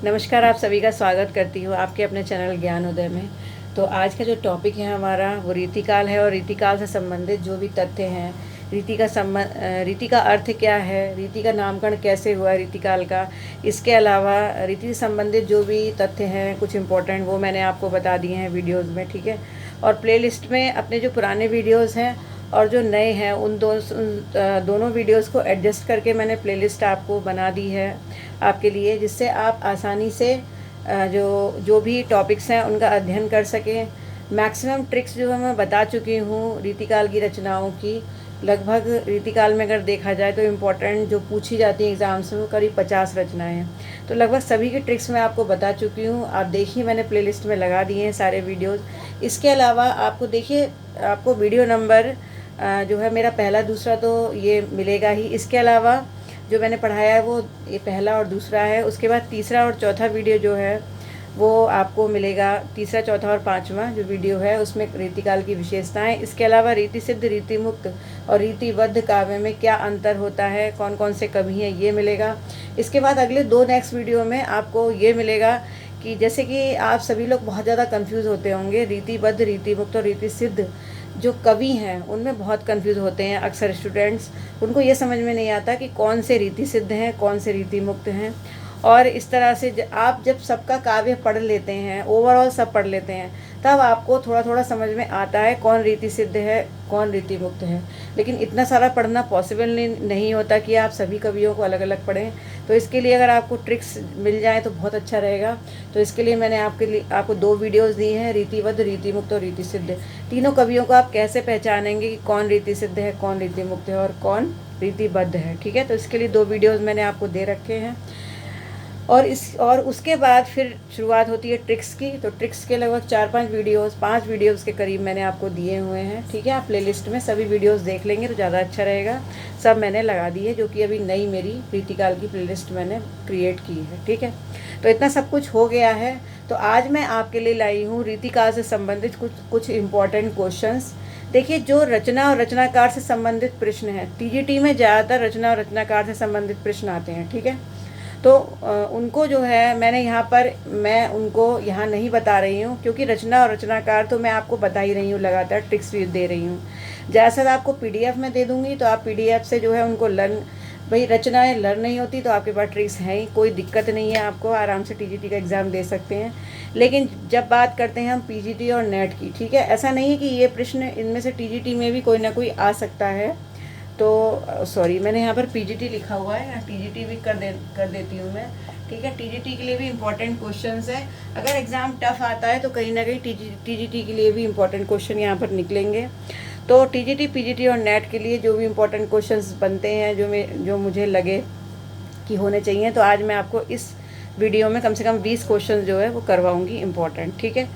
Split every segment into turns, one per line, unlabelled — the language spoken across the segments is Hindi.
नमस्कार, आप सभी का स्वागत करती हूँ आपके अपने चैनल ज्ञान उदय में। तो आज का जो टॉपिक है हमारा वो रीतिकाल है और रीतिकाल से संबंधित जो भी तथ्य हैं, रीति का अर्थ क्या है, रीति का नामकरण कैसे हुआ रीतिकाल का, इसके अलावा रीति से संबंधित जो भी तथ्य हैं कुछ इम्पोर्टेंट वो मैंने आपको बता दिए हैं वीडियोज़ में, ठीक है। और प्लेलिस्ट में अपने जो पुराने वीडियोज़ हैं और जो नए हैं उन दोनों वीडियोस को एडजस्ट करके मैंने प्लेलिस्ट आपको बना दी है आपके लिए, जिससे आप आसानी से जो भी टॉपिक्स हैं उनका अध्ययन कर सकें। मैक्सिमम ट्रिक्स जो है मैं बता चुकी हूँ रीतिकाल की रचनाओं की। लगभग रीतिकाल में अगर देखा जाए तो इम्पोर्टेंट जो पूछी जाती है एग्ज़ाम्स में वो करीब 50 रचनाएं हैं। तो लगभग सभी की ट्रिक्स मैं आपको बता चुकी हूँ। आप देखिए, मैंने प्लेलिस्ट में लगा दिए हैं सारे वीडियोज़। इसके अलावा आपको देखिए, आपको वीडियो नंबर जो है मेरा पहला दूसरा तो ये मिलेगा ही। इसके अलावा जो मैंने पढ़ाया है वो ये पहला और दूसरा है। उसके बाद तीसरा और चौथा वीडियो जो है वो आपको मिलेगा। तीसरा, चौथा और पांचवा जो वीडियो है उसमें रीतिकाल की विशेषताएं। इसके अलावा रीति सिद्ध, रीति मुक्त और रीतिबद्ध काव्य में क्या अंतर होता है, कौन कौन से कवि हैं, ये मिलेगा। इसके बाद अगले नेक्स्ट वीडियो में आपको ये मिलेगा कि जैसे कि आप सभी लोग बहुत ज़्यादा कंफ्यूज होते होंगे, रीतिबद्ध, रीति मुक्त और रीति सिद्ध जो कवि हैं उनमें बहुत कंफ्यूज होते हैं अक्सर स्टूडेंट्स। उनको ये समझ में नहीं आता कि कौन से रीति सिद्ध हैं, कौन से रीति मुक्त हैं। और इस तरह से आप जब सबका काव्य पढ़ लेते हैं, ओवरऑल सब पढ़ लेते हैं, तब आपको थोड़ा थोड़ा समझ में आता है कौन रीति सिद्ध है, कौन रीति मुक्त है। लेकिन इतना सारा पढ़ना पॉसिबल नहीं होता कि आप सभी कवियों को अलग अलग पढ़ें। तो इसके लिए अगर आपको ट्रिक्स मिल जाए तो बहुत अच्छा रहेगा। तो इसके लिए मैंने आपको 2 वीडियोज़ दी हैं, रीतिबद्ध, रीति मुक्त और रीति सिद्ध। तीनों कवियों को आप कैसे पहचानेंगे कि कौन रीति सिद्ध है, कौन रीति मुक्त है और कौन रीतिबद्ध है, ठीक है। तो इसके लिए 2 वीडियोज़ मैंने आपको दे रखे हैं। और उसके बाद फिर शुरुआत होती है ट्रिक्स की। तो ट्रिक्स के लगभग 5 वीडियोज़ के करीब मैंने आपको दिए हुए हैं, ठीक है। आप प्लेलिस्ट में सभी वीडियोज़ देख लेंगे तो ज़्यादा अच्छा रहेगा। सब मैंने लगा दी है, जो कि अभी नई मेरी रीतिकाल की प्लेलिस्ट मैंने क्रिएट की है, ठीक है। तो इतना सब कुछ हो गया है। तो आज मैं आपके लिए लाई हूँ रीतिकाल से संबंधित कुछ इम्पॉर्टेंट क्वेश्चंस। देखिए, जो रचना और रचनाकार से संबंधित प्रश्न हैं, टीजीटी में ज़्यादातर रचना और रचनाकार से संबंधित प्रश्न आते हैं, ठीक है। तो उनको जो है मैं उनको यहाँ नहीं बता रही हूँ, क्योंकि रचना और रचनाकार तो मैं आपको बता ही रही हूँ, लगातार ट्रिक्स भी दे रही हूँ। जैसा आपको पीडीएफ में दे दूँगी तो आप पीडीएफ से जो है उनको भाई रचनाएं लर्न नहीं होती तो आपके पास ट्रिक्स हैं ही, कोई दिक्कत नहीं है, आपको आराम से टीजीटी का एग्ज़ाम दे सकते हैं। लेकिन जब बात करते हैं हम पीजीटी और नेट की, ठीक है, ऐसा नहीं है कि ये प्रश्न इनमें से टीजीटी में भी कोई ना कोई आ सकता है। तो सॉरी, मैंने यहाँ पर पीजीटी लिखा हुआ है, टीजीटी भी कर देती हूँ मैं, ठीक है। टीजीटी के लिए भी इम्पोर्टेंट क्वेश्चंस है। अगर एग्ज़ाम टफ आता है तो कहीं ना कहीं टीजीटी के लिए भी इम्पोर्टेंट क्वेश्चन यहाँ पर निकलेंगे। तो टीजीटी, पीजीटी और नेट के लिए जो भी इम्पोर्टेंट क्वेश्चंस बनते हैं, जो मुझे लगे कि होने चाहिए, तो आज मैं आपको इस वीडियो में कम से कम 20 क्वेश्चन जो है वो करवाऊँगी इम्पोर्टेंट, ठीक है।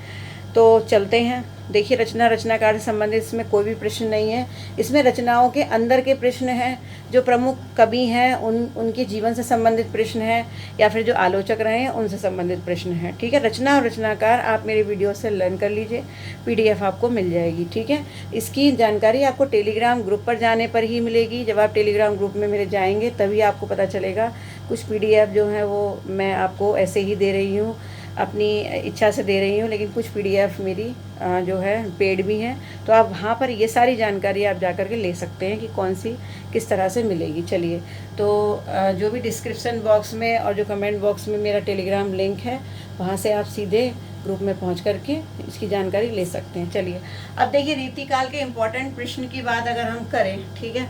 तो चलते हैं। देखिए, रचनाकार से संबंधित इसमें कोई भी प्रश्न नहीं है। इसमें रचनाओं के अंदर के प्रश्न हैं, जो प्रमुख कवि हैं उनके जीवन से संबंधित प्रश्न हैं, या फिर जो आलोचक रहे हैं उनसे संबंधित प्रश्न हैं, ठीक है। रचना और रचनाकार आप मेरे वीडियो से लर्न कर लीजिए, पीडीएफ आपको मिल जाएगी, ठीक है। इसकी जानकारी आपको टेलीग्राम ग्रुप पर जाने पर ही मिलेगी। जब आप टेलीग्राम ग्रुप में मेरे जाएंगे तभी आपको पता चलेगा। कुछ पीडीएफ जो है वो मैं आपको ऐसे ही दे रही हूँ, अपनी इच्छा से दे रही हूँ, लेकिन कुछ पीडीएफ मेरी जो है पेड भी हैं। तो आप वहाँ पर ये सारी जानकारी आप जा कर के ले सकते हैं कि कौन सी किस तरह से मिलेगी। चलिए, तो जो भी डिस्क्रिप्शन बॉक्स में और जो कमेंट बॉक्स में मेरा टेलीग्राम लिंक है, वहाँ से आप सीधे ग्रुप में पहुँच करके इसकी जानकारी ले सकते हैं। चलिए, अब देखिए, रीतिकाल के इम्पोर्टेंट प्रश्न की बात अगर हम करें, ठीक है,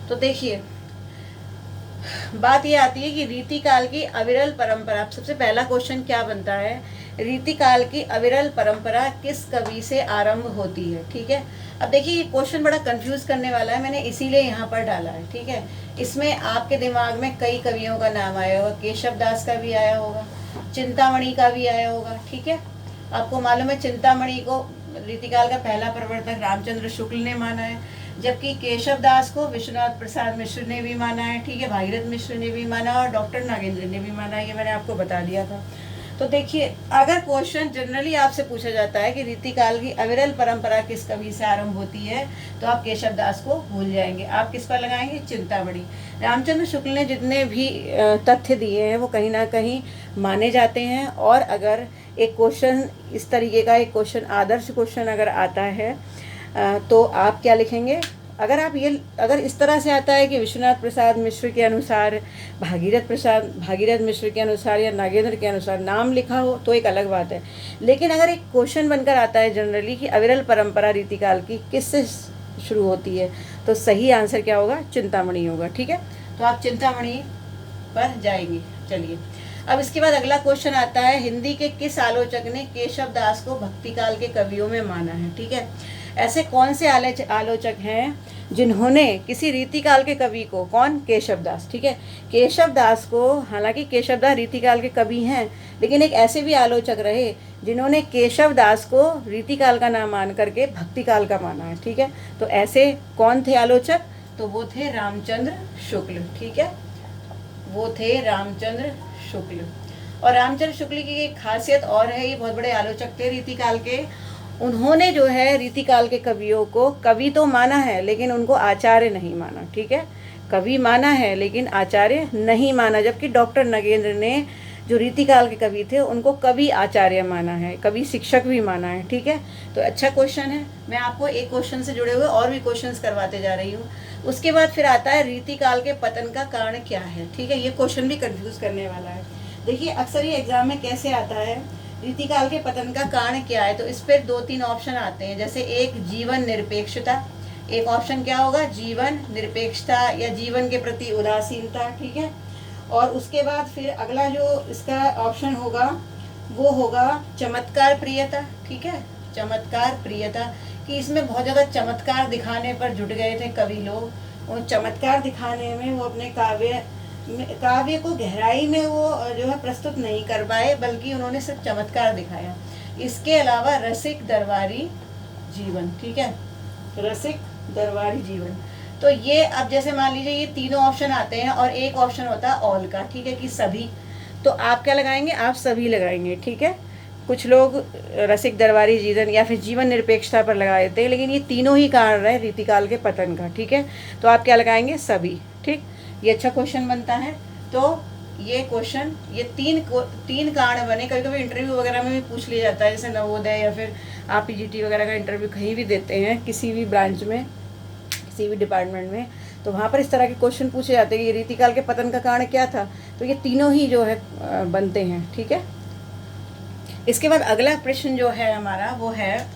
तो देखिए बात ये आती है कि रीतिकाल की अविरल परंपरा। सबसे पहला क्वेश्चन क्या बनता है, रीतिकाल की अविरल परंपरा किस कवि से आरंभ होती है, ठीक है। अब देखिए, ये क्वेश्चन बड़ा कंफ्यूज करने वाला है, मैंने इसीलिए यहाँ पर डाला है, ठीक है। इसमें आपके दिमाग में कई कवियों का नाम आया होगा, केशव दास का भी आया होगा, चिंतामणि का भी आया होगा, ठीक है। आपको मालूम है चिंतामणि को रीतिकाल का पहला प्रवर्तक रामचंद्र शुक्ल ने माना है, जबकि केशव दास को विश्वनाथ प्रसाद मिश्र ने भी माना है, ठीक है, भागीरथ मिश्र ने भी माना और डॉक्टर नागेंद्र ने भी माना है। ये मैंने आपको बता दिया था। तो देखिए, अगर क्वेश्चन जनरली आपसे पूछा जाता है कि रीतिकाल की अविरल परंपरा किस कवि से आरंभ होती है, तो आप केशव दास को भूल जाएंगे। आप किस पर लगाएंगे, चिंतामणि। रामचंद्र शुक्ल ने जितने भी तथ्य दिए हैं वो कहीं ना कहीं माने जाते हैं। और अगर एक क्वेश्चन इस तरीके का, एक क्वेश्चन आदर्श क्वेश्चन अगर आता है तो आप क्या लिखेंगे? अगर इस तरह से आता है कि विश्वनाथ प्रसाद मिश्र के अनुसार, भागीरथ मिश्र के अनुसार या नागेंद्र के अनुसार नाम लिखा हो तो एक अलग बात है। लेकिन अगर एक क्वेश्चन बनकर आता है जनरली कि अविरल परंपरा रीतिकाल की किससे शुरू होती है, तो सही आंसर क्या होगा? चिंतामणि होगा। ठीक है, तो आप चिंतामणि पर जाएंगे। चलिए, अब इसके बाद अगला क्वेश्चन आता है, हिंदी के किस आलोचक ने केशव दास को भक्तिकाल के कवियों में माना है? ठीक है, ऐसे कौन से आलोचक हैं जिन्होंने किसी रीतिकाल के कवि को, कौन? केशव दास। ठीक है, केशव दास को, हालांकि केशव दास रीतिकाल के कवि हैं, लेकिन एक ऐसे भी आलोचक रहे जिन्होंने केशव दास को रीतिकाल का नाम मान करके भक्तिकाल का माना है। ठीक है, तो ऐसे कौन थे आलोचक? तो वो थे रामचंद्र शुक्ल। ठीक है, वो थे रामचंद्र शुक्ल। और रामचंद्र शुक्ल की एक खासियत और है, ये बहुत बड़े आलोचक थे रीतिकाल के। उन्होंने जो है रीतिकाल के कवियों को कवि तो माना है, लेकिन उनको आचार्य नहीं माना। ठीक है, कवि माना है लेकिन आचार्य नहीं माना। जबकि डॉक्टर नगेंद्र ने, जो रीतिकाल के कवि थे, उनको कवि आचार्य माना है, कवि शिक्षक भी माना है। ठीक है, तो अच्छा क्वेश्चन है। मैं आपको एक क्वेश्चन से जुड़े हुए और भी क्वेश्चंस करवाते जा रही हूँ। उसके बाद फिर आता है रीतिकाल के पतन का कारण क्या है? ठीक है, ये क्वेश्चन भी कंफ्यूज करने वाला है। देखिए, अक्सर ये एग्जाम में कैसे आता है, रीतिकाल के पतन का कारण क्या है, तो इस पर 2-3 ऑप्शन आते हैं। जैसे एक, जीवन निरपेक्षता। एक ऑप्शन क्या होगा? जीवन निरपेक्षता या जीवन के प्रति उदासीनता। ठीक है, और उसके बाद फिर अगला जो इसका ऑप्शन होगा वो होगा चमत्कार प्रियता। ठीक है, चमत्कार प्रियता, कि इसमें बहुत ज़्यादा चमत्कार दिखाने पर जुट गए थे कवि लोग। और चमत्कार दिखाने में वो अपने काव्य को गहराई में वो जो है प्रस्तुत नहीं कर पाए, बल्कि उन्होंने सिर्फ चमत्कार दिखाया। इसके अलावा रसिक दरबारी जीवन। ठीक है, रसिक दरबारी जीवन। तो ये, अब जैसे मान लीजिए ये तीनों ऑप्शन आते हैं और एक ऑप्शन होता है ऑल का। ठीक है, कि सभी। तो आप क्या लगाएंगे? आप सभी लगाएंगे। ठीक है, कुछ लोग रसिक दरबारी जीवन या फिर जीवन निरपेक्षता पर लगा देते हैं, लेकिन ये तीनों ही कारण है रीतिकाल के पतन का। ठीक है, तो आप क्या लगाएंगे? सभी। ठीक, ये अच्छा क्वेश्चन बनता है। तो ये क्वेश्चन, ये तीन कारण बने। कभी कभी इंटरव्यू वगैरह में भी पूछ लिया जाता है, जैसे नवोदय या फिर आप पीजीटी वगैरह का इंटरव्यू कहीं भी देते हैं, किसी भी ब्रांच में, किसी भी डिपार्टमेंट में, तो वहाँ पर इस तरह के क्वेश्चन पूछे जाते हैं कि रीतिकाल के पतन का कारण क्या था। तो ये तीनों ही जो है बनते हैं। ठीक है, इसके बाद अगला प्रश्न जो है हमारा वो है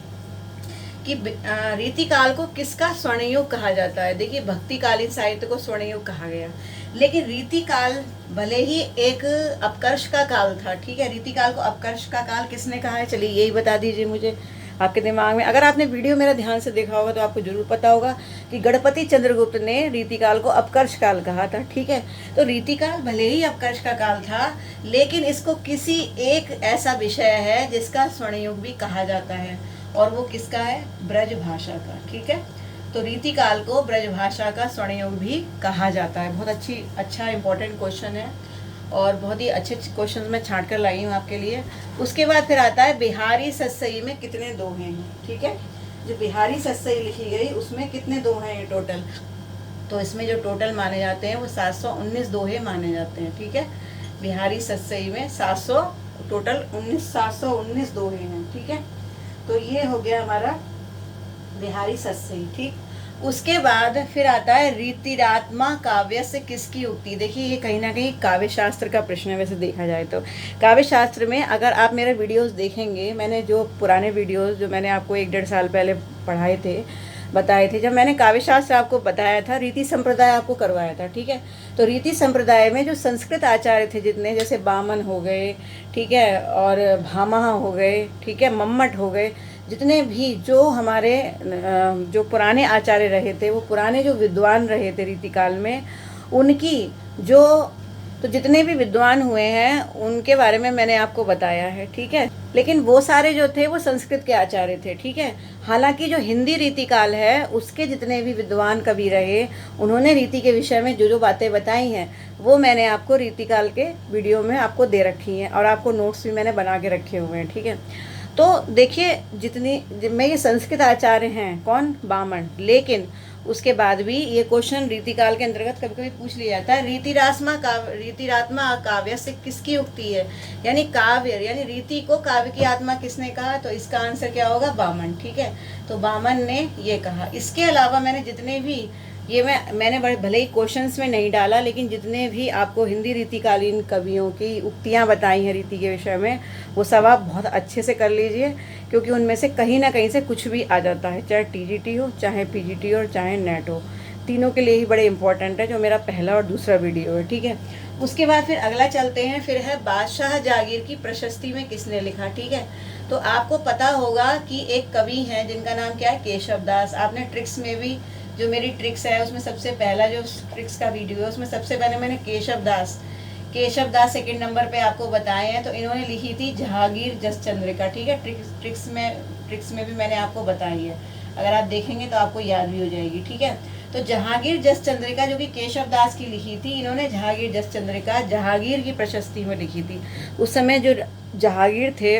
कि रीतिकाल को किसका स्वर्णयुग कहा जाता है? देखिए, भक्तिकालीन साहित्य को स्वर्णयुग कहा गया, लेकिन रीतिकाल भले ही एक अपकर्ष का काल था। ठीक है, रीतिकाल को अपकर्ष का काल किसने कहा है? चलिए यही बता दीजिए मुझे आपके दिमाग में। अगर आपने वीडियो मेरा ध्यान से देखा होगा तो आपको जरूर पता होगा कि गणपति चंद्रगुप्त ने रीतिकाल को अपकर्ष काल कहा था। ठीक है, तो रीतिकाल भले ही अपकर्ष का काल था, लेकिन इसको किसी एक ऐसा विषय है जिसका स्वर्णयुग भी कहा जाता है, और वो किसका है? ब्रज भाषा का। ठीक है, तो रीतिकाल को ब्रज भाषा का स्वर्णयुग भी कहा जाता है। बहुत अच्छा इंपॉर्टेंट क्वेश्चन है, और बहुत ही अच्छे क्वेश्चन मैं छांट कर लाई हूँ आपके लिए। उसके बाद फिर आता है बिहारी सतसई में कितने दोहे हैं? ठीक है, जो बिहारी सतसई लिखी गई उसमें कितने दोहे हैं टोटल? तो इसमें जो टोटल माने जाते हैं वो 719 दोहे माने जाते हैं। ठीक है, बिहारी सतसई में 719 दोहे हैं। ठीक है, तो ये हो गया हमारा बिहारी सतसई। ठीक, उसके बाद फिर आता है रीतिरात्मा काव्य से किसकी उक्ति? देखिए, ये कहीं ना कहीं काव्य शास्त्र का प्रश्न है। वैसे देखा जाए तो काव्य शास्त्र में अगर आप मेरे वीडियोस देखेंगे, मैंने जो पुराने वीडियोस जो मैंने आपको 1-1.5 साल पहले बताए थे, जब मैंने काव्य शास्त्र आपको बताया था, रीति संप्रदाय आपको करवाया था। ठीक है, तो रीति संप्रदाय में जो संस्कृत आचार्य थे जितने, जैसे बामन हो गए, ठीक है, और भामह हो गए, ठीक है, मम्मट हो गए, जितने भी जो हमारे जो पुराने आचार्य रहे थे, वो पुराने जो विद्वान रहे थे रीतिकाल में, उनकी जो, तो जितने भी विद्वान हुए हैं उनके बारे में मैंने आपको बताया है। ठीक है, लेकिन वो सारे जो थे वो संस्कृत के आचार्य थे। ठीक है, हालांकि जो हिंदी रीतिकाल है उसके जितने भी विद्वान कवि रहे, उन्होंने रीति के विषय में जो जो बातें बताई हैं वो मैंने आपको रीतिकाल के वीडियो में आपको दे रखी हैं, और आपको नोट्स भी मैंने बना के रखे हुए हैं। ठीक है, तो देखिए, जितनी में ये संस्कृत आचार्य हैं, कौन? बामन, लेकिन उसके बाद भी ये क्वेश्चन रीतिकाल के अंतर्गत कभी कभी पूछ लिया जाता है। रीतिरात्मा काव्य से किसकी उक्ति है, यानी काव्य यानी रीति को काव्य की आत्मा किसने कहा, तो इसका आंसर क्या होगा, वामन। ठीक है, तो वामन ने ये कहा। इसके अलावा मैंने जितने भी ये मैंने भले ही क्वेश्चंस में नहीं डाला, लेकिन जितने भी आपको हिंदी रीतिकालीन कवियों की उक्तियां बताई हैं रीति के विषय में, वो सब आप बहुत अच्छे से कर लीजिए, क्योंकि उनमें से कहीं ना कहीं से कुछ भी आ जाता है, चाहे टीजीटी हो, चाहे पीजीटी हो, चाहे नेट हो, तीनों के लिए ही बड़े इंपॉर्टेंट है, जो मेरा पहला और दूसरा वीडियो है। ठीक है, उसके बाद फिर अगला चलते हैं, फिर है बादशाह जागीर की प्रशस्ति में किसने लिखा। ठीक है, तो आपको पता होगा कि एक कवि हैं जिनका नाम क्या है, केशव दास। आपने ट्रिक्स में भी, जो मेरी ट्रिक्स है उसमें सबसे पहला जो ट्रिक्स का वीडियो है उसमें सबसे पहले मैंने केशव दास सेकंड नंबर पे आपको बताए हैं। तो इन्होंने लिखी थी जहांगीर जस चंद्रिका। ठीक है, ट्रिक्स में भी मैंने आपको बताई है, अगर आप देखेंगे तो आपको याद भी हो जाएगी। ठीक है, तो जहांगीर जस चंद्रिका जो कि केशव दास की लिखी थी, इन्होंने जहांगीर जस चंद्रिका जहांगीर की प्रशस्ति में लिखी थी। उस समय जो जहांगीर थे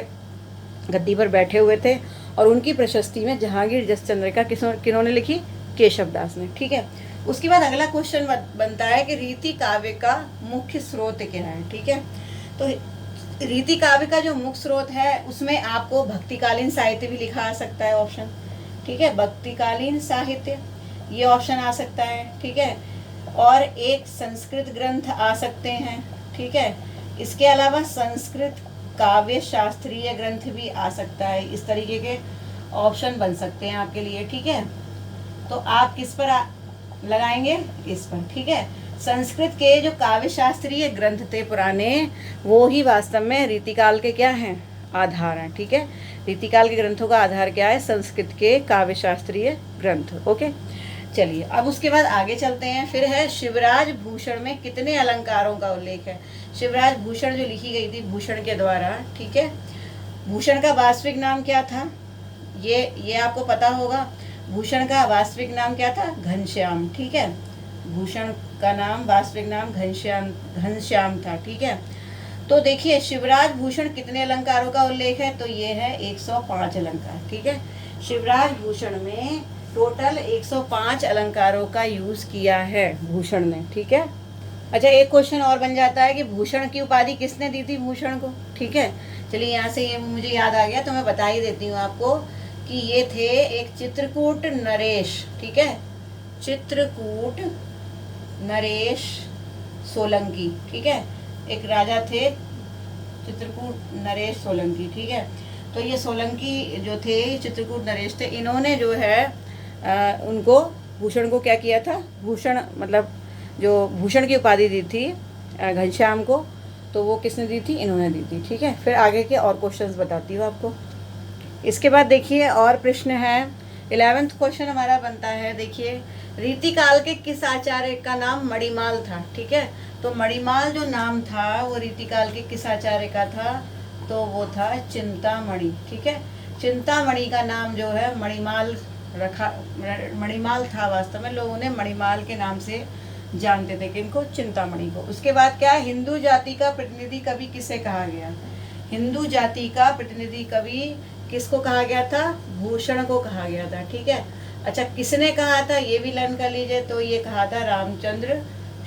गद्दी पर बैठे हुए थे, और उनकी प्रशस्ति में जहांगीर जस चंद्रिका किन्होंने लिखी, केशव दास ने। ठीक है, उसके बाद अगला क्वेश्चन बनता है कि रीति काव्य का मुख्य स्रोत क्या है। ठीक है, तो रीति काव्य का जो मुख्य स्रोत है उसमें आपको भक्तिकालीन साहित्य भी लिखा आ सकता है, ऑप्शन। ठीक है, भक्तिकालीन साहित्य ये ऑप्शन आ सकता है। ठीक है, और एक संस्कृत ग्रंथ आ सकते हैं। ठीक है, इसके अलावा संस्कृत काव्य शास्त्रीय ग्रंथ भी आ सकता है। इस तरीके के ऑप्शन बन सकते हैं आपके लिए। ठीक है, तो आप किस पर लगाएंगे, इस पर। ठीक है, संस्कृत के जो काव्य शास्त्रीय ग्रंथ थे पुराने, वो ही वास्तव में रीतिकाल के क्या हैं, आधार हैं। ठीक है, रीतिकाल के ग्रंथों का आधार क्या है, संस्कृत के काव्य शास्त्रीय ग्रंथ। ओके, चलिए अब उसके बाद आगे चलते हैं। फिर है शिवराज भूषण में कितने अलंकारों का उल्लेख है। शिवराज भूषण जो लिखी गई थी भूषण के द्वारा। ठीक है, भूषण का वास्तविक नाम क्या था, ये आपको पता होगा। भूषण का वास्तविक नाम क्या था, घनश्याम। ठीक है, भूषण का नाम वास्तविक नाम घनश्याम था। ठीक है, तो देखिए शिवराज भूषण कितने अलंकारों का उल्लेख है, तो ये है 105 अलंकार। ठीक है, शिवराज भूषण में टोटल 105 अलंकारों का यूज किया है भूषण ने। ठीक है, अच्छा एक क्वेश्चन और बन जाता है कि भूषण की उपाधि किसने दी थी भूषण को। ठीक है, चलिए यहाँ से ये मुझे याद आ गया, तो मैं बता ही देती हूँ आपको कि ये थे एक चित्रकूट नरेश। ठीक है, चित्रकूट नरेश सोलंकी। ठीक है, एक राजा थे चित्रकूट नरेश सोलंकी। ठीक है, तो ये सोलंकी जो थे चित्रकूट नरेश थे, इन्होंने जो है उनको भूषण को क्या किया था, भूषण मतलब जो भूषण की उपाधि दी थी घनश्याम को, तो वो किसने दी थी, इन्होंने दी थी। ठीक है, फिर आगे के और क्वेश्चंस बताती हूँ आपको। इसके बाद देखिए और प्रश्न है, 11वां क्वेश्चन हमारा बनता है। देखिए रीतिकाल के किस आचार्य का नाम मणिमाल था। ठीक है, तो मणिमाल जो नाम था वो रीतिकाल के किस आचार्य का था, तो वो था चिंतामणि। ठीक है, चिंतामणि का नाम जो है मणिमाल मणिमाल था। वास्तव में लोगों ने मणिमाल के नाम से जानते थे किनको, चिंतामणि को। उसके बाद क्या, हिंदू जाति का प्रतिनिधि कवि किसे कहा गया, हिंदू जाति का प्रतिनिधि कवि किसको कहा गया था, भूषण को कहा गया था। ठीक है, अच्छा किसने कहा था ये भी लर्न कर लीजिए, तो ये कहा था रामचंद्र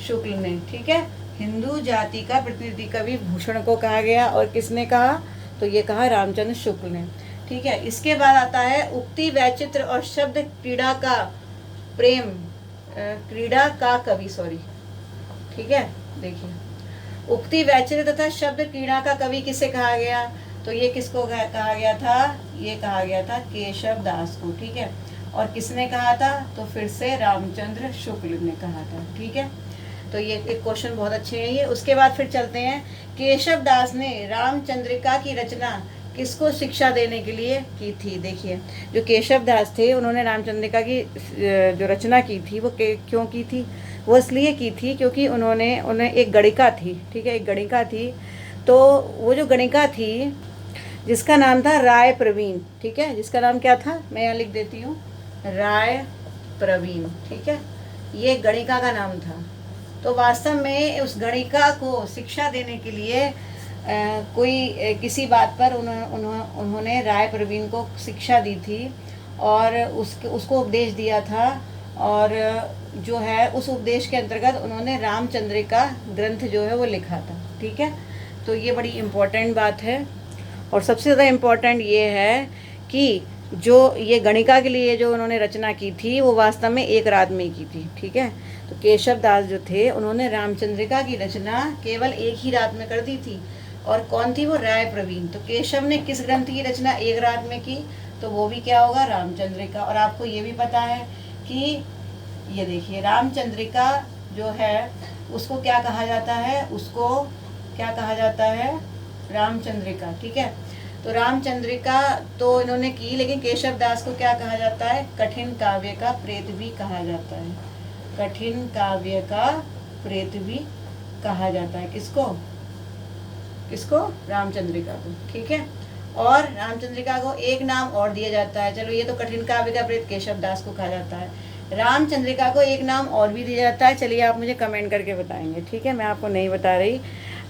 शुक्ल ने। ठीक है, हिंदू जाति का प्रतिनिधि कवि भूषण को कहा गया, और किसने कहा, तो ये कहा रामचंद्र शुक्ल ने। ठीक है, इसके बाद आता है उक्ति वैचित्र और शब्द क्रीड़ा का प्रेम क्रीड़ा का कवि, सॉरी। ठीक है, देखिए उक्ति वैचित्र तथा शब्द क्रीड़ा का कवि किसे कहा गया, तो ये किसको कहा गया था, ये कहा गया था केशव दास को। ठीक है, और किसने कहा था, तो फिर से रामचंद्र शुक्ल ने कहा था। ठीक है, तो ये एक क्वेश्चन बहुत अच्छे हैं ये। उसके बाद फिर चलते हैं, केशव दास ने रामचंद्रिका की रचना किसको शिक्षा देने के लिए की थी। देखिए जो केशव दास थे उन्होंने रामचंद्रिका की जो रचना की थी वो क्यों की थी, वो इसलिए की थी क्योंकि उन्हें एक गणिका थी। ठीक है, एक गणिका थी, तो वो जो गणिका थी जिसका नाम था राय प्रवीण। ठीक है, जिसका नाम क्या था, मैं यहाँ लिख देती हूँ, राय प्रवीण। ठीक है, ये गणिका का नाम था। तो वास्तव में उस गणिका को शिक्षा देने के लिए किसी बात पर उन्होंने राय प्रवीण को शिक्षा दी थी और उसको उपदेश दिया था, और जो है उस उपदेश के अंतर्गत उन्होंने रामचंद्रिका ग्रंथ जो है वो लिखा था। ठीक है, तो ये बड़ी इम्पोर्टेंट बात है। और सबसे ज़्यादा इम्पोर्टेंट ये है कि जो ये गणिका के लिए जो उन्होंने रचना की थी वो वास्तव में एक रात में की थी। ठीक है, तो केशव दास जो थे उन्होंने रामचंद्रिका की रचना केवल एक ही रात में कर दी थी। और कौन थी वो? राय प्रवीण। तो केशव ने किस ग्रंथ की रचना एक रात में की? तो वो भी क्या होगा? रामचंद्रिका। और आपको ये भी पता है कि ये देखिए रामचंद्रिका जो है उसको क्या कहा जाता है? उसको क्या कहा जाता है? रामचंद्रिका। ठीक है, तो रामचंद्रिका तो इन्होंने की, लेकिन केशव दास को क्या कहा जाता है? कठिन काव्य का प्रेत भी कहा जाता है। कठिन काव्य का प्रेत भी कहा जाता है। किसको? किसको? रामचंद्रिका को। ठीक है, और रामचंद्रिका को एक नाम और दिया जाता है। चलो, ये तो कठिन काव्य का प्रेत केशव दास को कहा जाता है। रामचंद्रिका को एक नाम और भी दिया जाता है। चलिए, आप मुझे कमेंट करके बताएंगे। ठीक है, मैं आपको नहीं बता रही।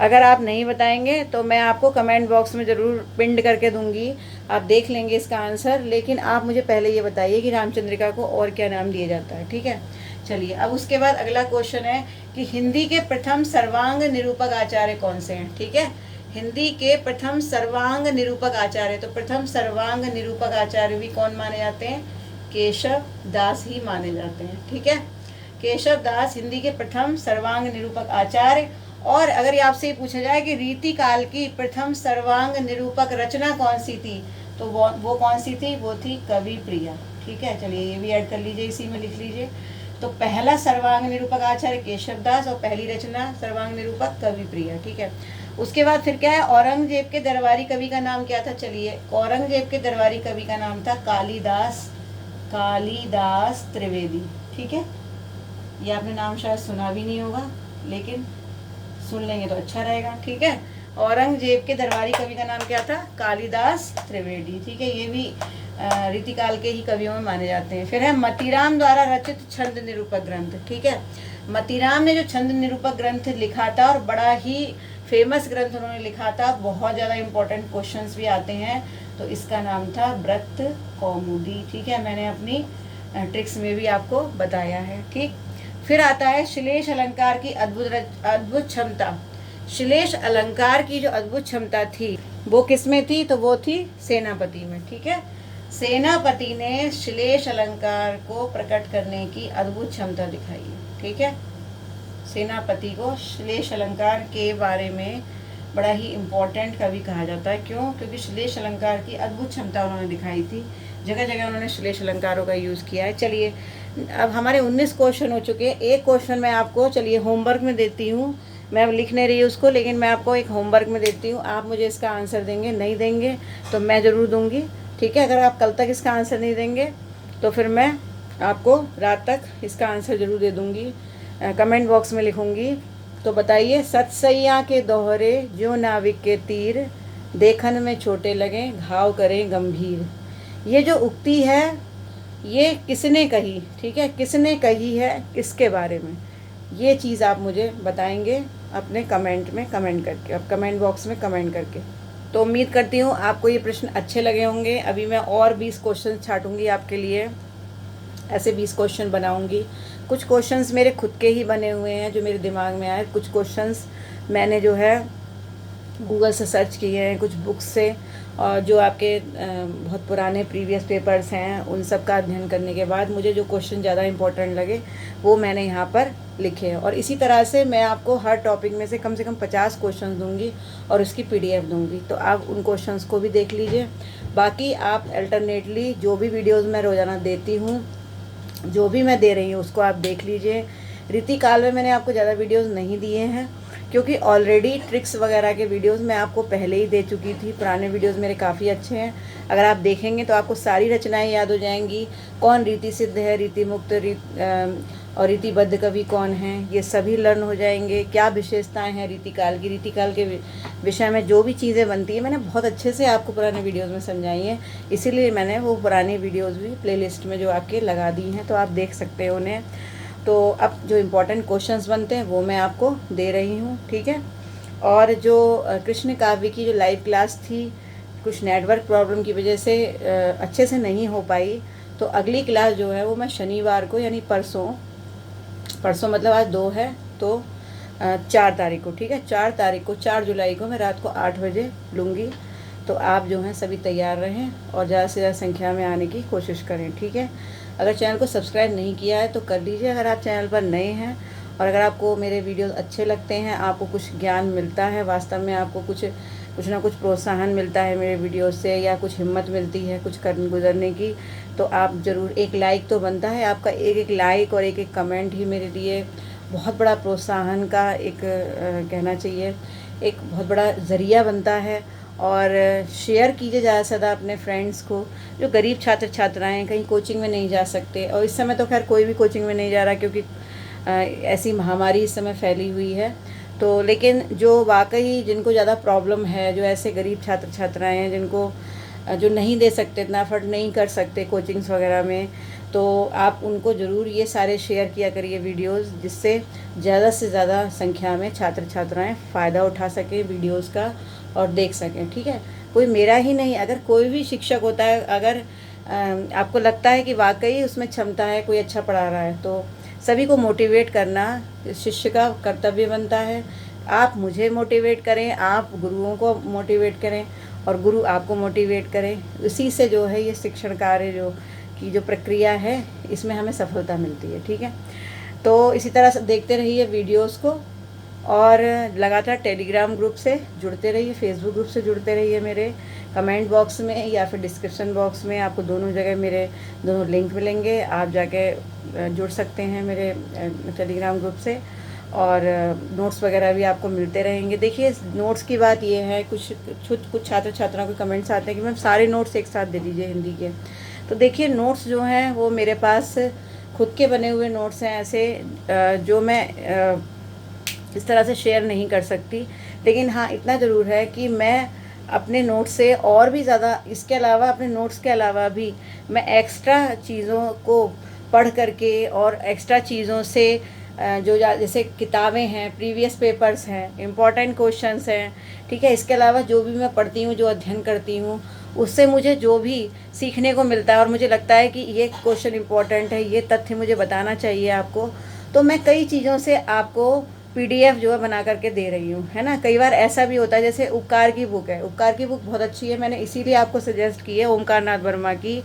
अगर आप नहीं बताएंगे तो मैं आपको कमेंट बॉक्स में ज़रूर पिंड करके दूंगी, आप देख लेंगे इसका आंसर। लेकिन आप मुझे पहले ये बताइए कि रामचंद्रिका को और क्या नाम दिया जाता है। ठीक है, चलिए, अब उसके बाद अगला क्वेश्चन है कि हिंदी के प्रथम सर्वांग निरूपक आचार्य कौन से हैं? ठीक है, हिंदी के प्रथम सर्वांग निरूपक आचार्य, तो प्रथम सर्वांग निरूपक आचार्य भी कौन माने जाते हैं? केशव दास ही माने जाते हैं। ठीक है, केशव दास हिंदी के प्रथम सर्वांग निरूपक आचार्य। और अगर आपसे ये पूछा जाए कि रीति काल की प्रथम सर्वांग निरूपक रचना कौन सी थी, तो वो कौन सी थी? वो थी कवि प्रिया। ठीक है, चलिए ये भी ऐड कर लीजिए, इसी में लिख लीजिए। तो पहला सर्वांग निरूपक आचार्य केशव दास और पहली रचना सर्वांग निरूपक कवि प्रिया। ठीक है, उसके बाद फिर क्या है? औरंगजेब के दरबारी कवि का नाम क्या था? चलिए, औरंगजेब के दरबारी कवि का नाम था कालिदास, कालिदास त्रिवेदी। ठीक है, ये आपने नाम शायद सुना भी नहीं होगा, लेकिन सुन लेंगे तो अच्छा रहेगा। ठीक है, औरंगजेब के दरबारी कवि का नाम क्या था? कालिदास त्रिवेदी। ठीक है, ये भी रीतिकाल के ही कवियों में माने जाते हैं। फिर है मतीराम द्वारा रचित छंद निरूपक ग्रंथ। ठीक है, मतीराम ने जो छंद निरूपक ग्रंथ लिखा था और बड़ा ही फेमस ग्रंथ उन्होंने लिखा था, बहुत ज़्यादा इंपॉर्टेंट क्वेश्चंस भी आते हैं, तो इसका नाम था ब्रत कौमुदी। ठीक है, मैंने अपनी ट्रिक्स में भी आपको बताया है। ठीक, फिर आता है श्लेष अलंकार की अद्भुत क्षमता। श्लेष अलंकार की जो अद्भुत क्षमता थी वो किस में थी? तो वो थी सेनापति में। ठीक है, सेनापति ने श्लेष अलंकार को प्रकट करने की अद्भुत क्षमता दिखाई है। ठीक है, सेनापति को श्लेष अलंकार के बारे में बड़ा ही इम्पोर्टेंट कवि कहा जाता है। क्यों? क्योंकि श्लेष अलंकार की अद्भुत क्षमता उन्होंने दिखाई थी, जगह जगह उन्होंने श्लेष अलंकारों का यूज़ किया है। चलिए, अब हमारे 19 क्वेश्चन हो चुके हैं। एक क्वेश्चन मैं आपको, चलिए, होमवर्क में देती हूँ। मैं अब लिख नहीं रही उसको, लेकिन मैं आपको एक होमवर्क में देती हूँ। आप मुझे इसका आंसर देंगे, नहीं देंगे तो मैं ज़रूर दूँगी। ठीक है, अगर आप कल तक इसका आंसर नहीं देंगे तो फिर मैं आपको रात तक इसका आंसर ज़रूर दे दूँगी, कमेंट बॉक्स में लिखूँगी। तो बताइए, सतसैया के दोहरे जो नाविक के तीर, देखन में छोटे लगे घाव करें गंभीर। ये जो उक्ति है ये किसने कही? ठीक है, किसने कही है, किसके बारे में? ये चीज़ आप मुझे बताएंगे अपने कमेंट में कमेंट करके, अब कमेंट बॉक्स में कमेंट करके। तो उम्मीद करती हूँ आपको ये प्रश्न अच्छे लगे होंगे। अभी मैं और 20 क्वेश्चन छाटूंगी आपके लिए, ऐसे 20 क्वेश्चन बनाऊंगी। कुछ क्वेश्चंस मेरे खुद के ही बने हुए हैं जो मेरे दिमाग में आए, कुछ क्वेश्चंस मैंने जो है गूगल से सर्च किए हैं, कुछ बुक्स से, और जो आपके बहुत पुराने प्रीवियस पेपर्स हैं उन सब का अध्ययन करने के बाद मुझे जो क्वेश्चन ज़्यादा इंपॉर्टेंट लगे वो मैंने यहाँ पर लिखे हैं। और इसी तरह से मैं आपको हर टॉपिक में से कम 50 क्वेश्चन दूंगी और उसकी PDF दूंगी, तो आप उन क्वेश्चंस को भी देख लीजिए। बाकी आप अल्टरनेटली जो भी वीडियोज़ मैं रोज़ाना देती हूँ, जो भी मैं दे रही हूँ उसको आप देख लीजिए। रीतिकाल में मैंने आपको ज़्यादा वीडियोस नहीं दिए हैं क्योंकि ऑलरेडी ट्रिक्स वगैरह के वीडियोस मैं आपको पहले ही दे चुकी थी। पुराने वीडियोस मेरे काफ़ी अच्छे हैं, अगर आप देखेंगे तो आपको सारी रचनाएं याद हो जाएंगी। कौन रीति सिद्ध है, रीति मुक्त, और रीतिबद्ध कवि कौन हैं, ये सभी लर्न हो जाएंगे। क्या विशेषताएं हैं रीतिकाल की, रीतिकाल के विषय में जो भी चीज़ें बनती है मैंने बहुत अच्छे से आपको पुराने वीडियोज़ में समझाई हैं, इसीलिए मैंने वो पुरानी वीडियोज़ भी प्लेलिस्ट में जो आपके लगा दी हैं, तो आप देख सकते हो उन्हें। तो अब जो इम्पोर्टेंट क्वेश्चंस बनते हैं वो मैं आपको दे रही हूँ, ठीक है। और जो कृष्ण काव्य की जो लाइव क्लास थी, कुछ नेटवर्क प्रॉब्लम की वजह से अच्छे से नहीं हो पाई, तो अगली क्लास जो है वो मैं शनिवार को, यानी परसों मतलब आज 2 है, तो 4 तारीख को, ठीक है, 4 तारीख को, 4 जुलाई को मैं रात को 8 बजे लूँगी। तो आप जो हैं सभी तैयार रहें और ज़्यादा से ज़्यादा संख्या में आने की कोशिश करें, ठीक है। अगर चैनल को सब्सक्राइब नहीं किया है तो कर लीजिए अगर आप चैनल पर नए हैं, और अगर आपको मेरे वीडियोस अच्छे लगते हैं, आपको कुछ ज्ञान मिलता है, वास्तव में आपको कुछ ना कुछ प्रोत्साहन मिलता है मेरे वीडियो से, या कुछ हिम्मत मिलती है कुछ कर गुजरने की, तो आप ज़रूर, एक लाइक तो बनता है आपका, एक लाइक और एक कमेंट ही मेरे लिए बहुत बड़ा प्रोत्साहन का एक कहना चाहिए, एक बहुत बड़ा ज़रिया बनता है। और शेयर कीजिए ज़्यादा से ज़्यादा अपने फ्रेंड्स को, जो गरीब छात्र छात्राएँ कहीं कोचिंग में नहीं जा सकते, और इस समय तो खैर कोई भी कोचिंग में नहीं जा रहा क्योंकि ऐसी महामारी इस समय फैली हुई है। तो लेकिन जो वाकई जिनको ज़्यादा प्रॉब्लम है, जो ऐसे गरीब छात्र छात्राएँ हैं जिनको जो नहीं दे सकते, इतना अफर्ट नहीं कर सकते कोचिंग्स वगैरह में, तो आप उनको ज़रूर ये सारे शेयर किया करिए वीडियोस, जिससे ज़्यादा से ज़्यादा संख्या में छात्र छात्राएँ फ़ायदा उठा सकें वीडियोस का और देख सकें, ठीक है। कोई मेरा ही नहीं, अगर कोई भी शिक्षक होता है, अगर आपको लगता है कि वाकई उसमें क्षमता है, कोई अच्छा पढ़ा रहा है, तो सभी को मोटिवेट करना शिष्य का कर्तव्य बनता है। आप मुझे मोटिवेट करें, आप गुरुओं को मोटिवेट करें और गुरु आपको मोटिवेट करें, इसी से जो है ये शिक्षण कार्य जो प्रक्रिया है, इसमें हमें सफलता मिलती है, ठीक है। तो इसी तरह से देखते रहिए वीडियोस को, और लगातार टेलीग्राम ग्रुप से जुड़ते रहिए, फेसबुक ग्रुप से जुड़ते रहिए, मेरे कमेंट बॉक्स में या फिर डिस्क्रिप्शन बॉक्स में आपको दोनों जगह मेरे दोनों लिंक मिलेंगे, आप जाके जुड़ सकते हैं मेरे टेलीग्राम ग्रुप से, और नोट्स वगैरह भी आपको मिलते रहेंगे। देखिए, नोट्स की बात ये है, कुछ छात्र छात्राओं के कमेंट्स आते हैं कि मैम सारे नोट्स एक साथ दे दीजिए हिंदी के। तो देखिए, नोट्स जो हैं वो मेरे पास खुद के बने हुए नोट्स हैं ऐसे, जो मैं इस तरह से शेयर नहीं कर सकती, लेकिन हाँ इतना ज़रूर है कि मैं अपने नोट्स से और भी ज़्यादा, इसके अलावा अपने नोट्स के अलावा भी मैं एक्स्ट्रा चीज़ों को पढ़ करके और एक्स्ट्रा चीज़ों से जो जैसे किताबें हैं, प्रीवियस पेपर्स हैं, इम्पॉर्टेंट क्वेश्चंस हैं, ठीक है, इसके अलावा जो भी मैं पढ़ती हूँ, जो अध्ययन करती हूँ, उससे मुझे जो भी सीखने को मिलता है और मुझे लगता है कि ये क्वेश्चन इम्पॉर्टेंट है, ये तथ्य मुझे बताना चाहिए आपको, तो मैं कई चीज़ों से आपको PDF जो है बना करके दे रही हूँ, है ना। कई बार ऐसा भी होता है, जैसे उपकार की बुक है, उपकार की बुक बहुत अच्छी है, मैंने इसीलिए आपको सजेस्ट की है, ओमकार नाथ वर्मा की,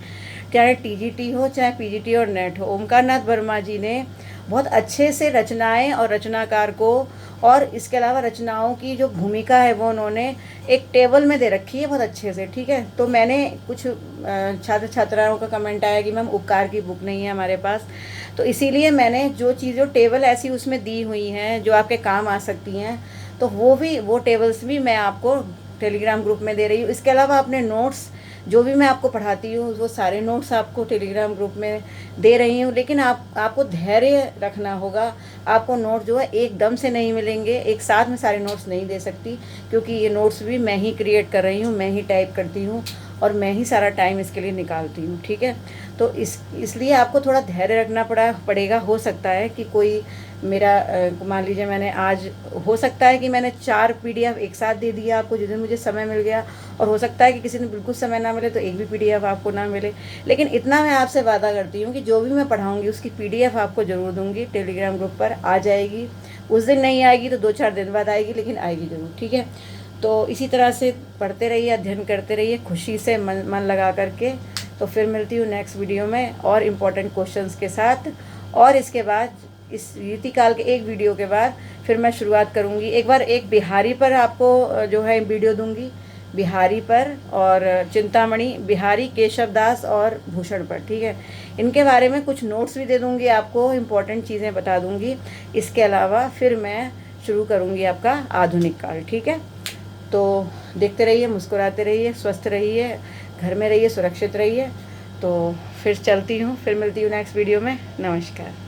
चाहे TGT हो चाहे PGT और नेट हो, ओमकार नाथ वर्मा जी ने बहुत अच्छे से रचनाएं और रचनाकार को, और इसके अलावा रचनाओं की जो भूमिका है वो उन्होंने एक टेबल में दे रखी है बहुत अच्छे से, ठीक है। तो मैंने कुछ छात्र छात्राओं का कमेंट आया कि मैम उपकार की बुक नहीं है हमारे पास, तो इसीलिए मैंने जो टेबल ऐसी उसमें दी हुई हैं जो आपके काम आ सकती हैं, तो वो टेबल्स भी मैं आपको टेलीग्राम ग्रुप में दे रही हूँ। इसके अलावा अपने नोट्स जो भी मैं आपको पढ़ाती हूँ वो सारे नोट्स आपको टेलीग्राम ग्रुप में दे रही हूँ, लेकिन आपको धैर्य रखना होगा। आपको नोट जो है एकदम से नहीं मिलेंगे, एक साथ में सारे नोट्स नहीं दे सकती, क्योंकि ये नोट्स भी मैं ही क्रिएट कर रही हूँ, मैं ही टाइप करती हूँ और मैं ही सारा टाइम इसके लिए निकालती हूँ, ठीक है। तो इसलिए आपको थोड़ा धैर्य रखना पड़ेगा। हो सकता है कि कोई मेरा मान लीजिए मैंने आज, हो सकता है कि मैंने 4 PDF एक साथ दे दिया आपको जिस दिन मुझे समय मिल गया, और हो सकता है कि किसी दिन बिल्कुल समय ना मिले तो एक भी PDF आपको ना मिले, लेकिन इतना मैं आपसे वादा करती हूँ कि जो भी मैं पढ़ाऊँगी उसकी PDF आपको ज़रूर दूँगी, टेलीग्राम ग्रुप पर आ जाएगी। उस दिन नहीं आएगी तो 2-4 दिन बाद आएगी, लेकिन आएगी ज़रूर, ठीक है। तो इसी तरह से पढ़ते रहिए, अध्ययन करते रहिए खुशी से, मन लगा करके। तो फिर मिलती हूँ नेक्स्ट वीडियो में और इम्पोर्टेंट क्वेश्चंस के साथ, और इसके बाद इस रीतिकाल के एक वीडियो के बाद फिर मैं शुरुआत करूँगी। एक बार एक बिहारी पर आपको जो है वीडियो दूँगी, बिहारी पर, और चिंतामणि, बिहारी, केशव दास और भूषण पर, ठीक है। इनके बारे में कुछ नोट्स भी दे दूँगी आपको, इम्पोर्टेंट चीज़ें बता दूँगी। इसके अलावा फिर मैं शुरू करूँगी आपका आधुनिक काल, ठीक है। तो देखते रहिए, मुस्कुराते रहिए, स्वस्थ रहिए, घर में रहिए, सुरक्षित रहिए। तो फिर चलती हूँ, फिर मिलती हूँ नेक्स्ट वीडियो में। नमस्कार।